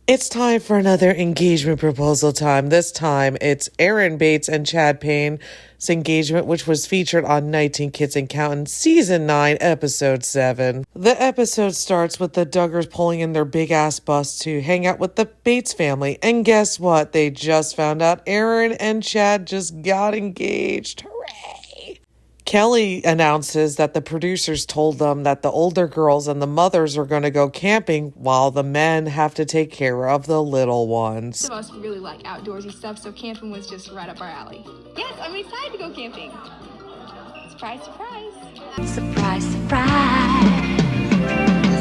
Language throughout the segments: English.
It's time for another engagement proposal time. This time it's Erin Bates and Chad Paine's engagement, which was featured on 19 Kids and Counting Season 9, Episode 7. The episode starts with the Duggars pulling in their big-ass bus to hang out with the Bates family. And guess what? They just found out Erin and Chad just got engaged. Hooray! Kelly announces that the producers told them that the older girls and the mothers are going to go camping while the men have to take care of the little ones. Some of us really like outdoorsy stuff, so camping was just right up our alley. Yes, I'm excited to go camping. Surprise, surprise. Surprise, surprise.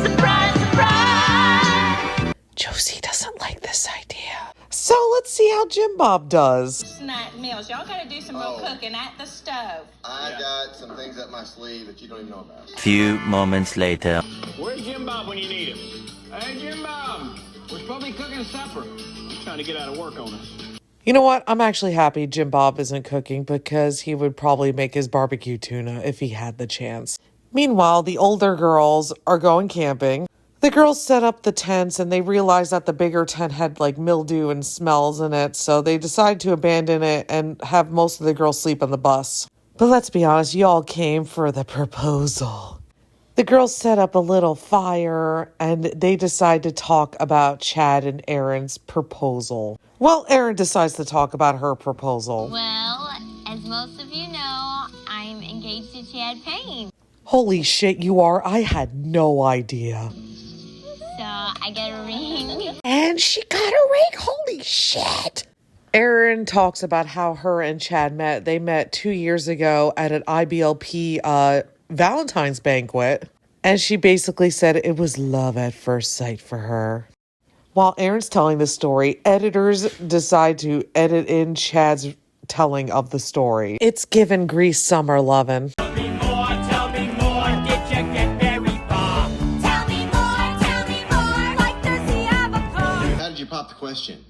Surprise, surprise. Josie doesn't like this idea. So let's see how Jim Bob does. Snack meals. Y'all gotta do some real cooking at the stove. I got some things up my sleeve that you don't even know about. Few moments later. Where's Jim Bob when you need him? Hey, Jim Bob, we're supposed to be cooking supper. He's trying to get out of work on us. You know what? I'm actually happy Jim Bob isn't cooking because he would probably make his barbecue tuna if he had the chance. Meanwhile, the older girls are going camping. The girls set up the tents and they realize that the bigger tent had like mildew and smells in it, so they decide to abandon it and have most of the girls sleep on the bus. But let's be honest, y'all came for the proposal. The girls set up a little fire and they decide to talk about Chad and Erin's proposal. Well, Erin decides to talk about her proposal. Well, as most of you know, I'm engaged to Chad Paine. Holy shit, you are? I had no idea. So I got a ring. And she got a ring. Holy shit. Erin talks about how her and Chad met. They met 2 years ago at an IBLP Valentine's banquet. And she basically said it was love at first sight for her. While Erin's telling the story, editors decide to edit in Chad's telling of the story. It's given Grease summer lovin'. Tell me more, did you get very far? How did you pop the question?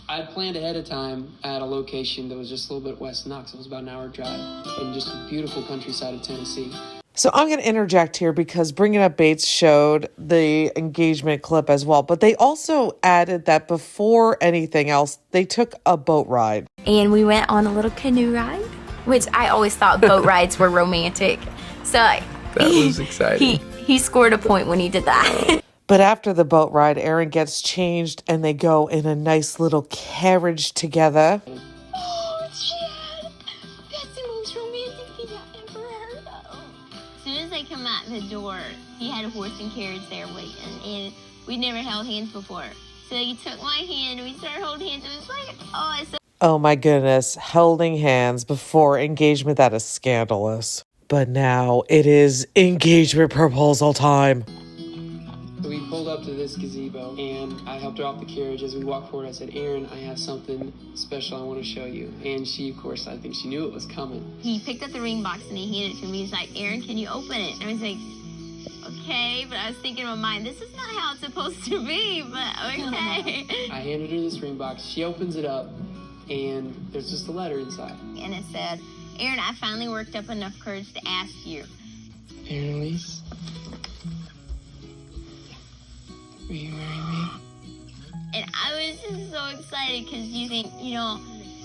I had planned ahead of time at a location that was just a little bit west of Knoxville. It was about an hour drive in just a beautiful countryside of Tennessee. So I'm going to interject here because Bringing Up Bates showed the engagement clip as well. But they also added that before anything else, they took a boat ride. And we went on a little canoe ride, which I always thought boat rides were romantic. So that was exciting. He scored a point when he did that. But after the boat ride, Erin gets changed and they go in a nice little carriage together. Oh, Chad. That's the most romantic thing I've ever heard of. As soon as they come out the door, he had a horse and carriage there waiting, and we never held hands before. So he took my hand and we started holding hands. It was like, oh, it's so... Oh my goodness, holding hands before engagement, that is scandalous. But now it is engagement proposal time. So we pulled up to this gazebo, and I helped her off the carriage. As we walked forward, I said, Erin, I have something special I want to show you. And she, of course, I think she knew it was coming. He picked up the ring box and he handed it to me. He's like, Erin, can you open it? And I was like, okay. But I was thinking in my mind, this is not how it's supposed to be, but okay. I handed her this ring box. She opens it up, and there's just a letter inside. And it said, Erin, I finally worked up enough courage to ask you. Erin Elise, will you marry me? And I was just so excited because you think,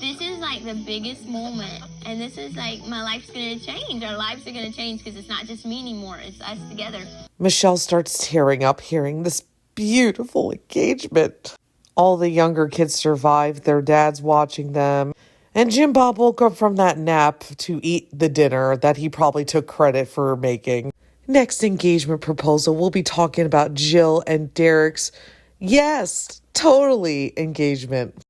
this is like the biggest moment. And this is like, my life's going to change. Our lives are going to change because it's not just me anymore. It's us together. Michelle starts tearing up hearing this beautiful engagement. All the younger kids survived, their dads watching them. And Jim Bob woke up from that nap to eat the dinner that he probably took credit for making. Next engagement proposal, we'll be talking about Jill and Derek's, yes, totally engagement.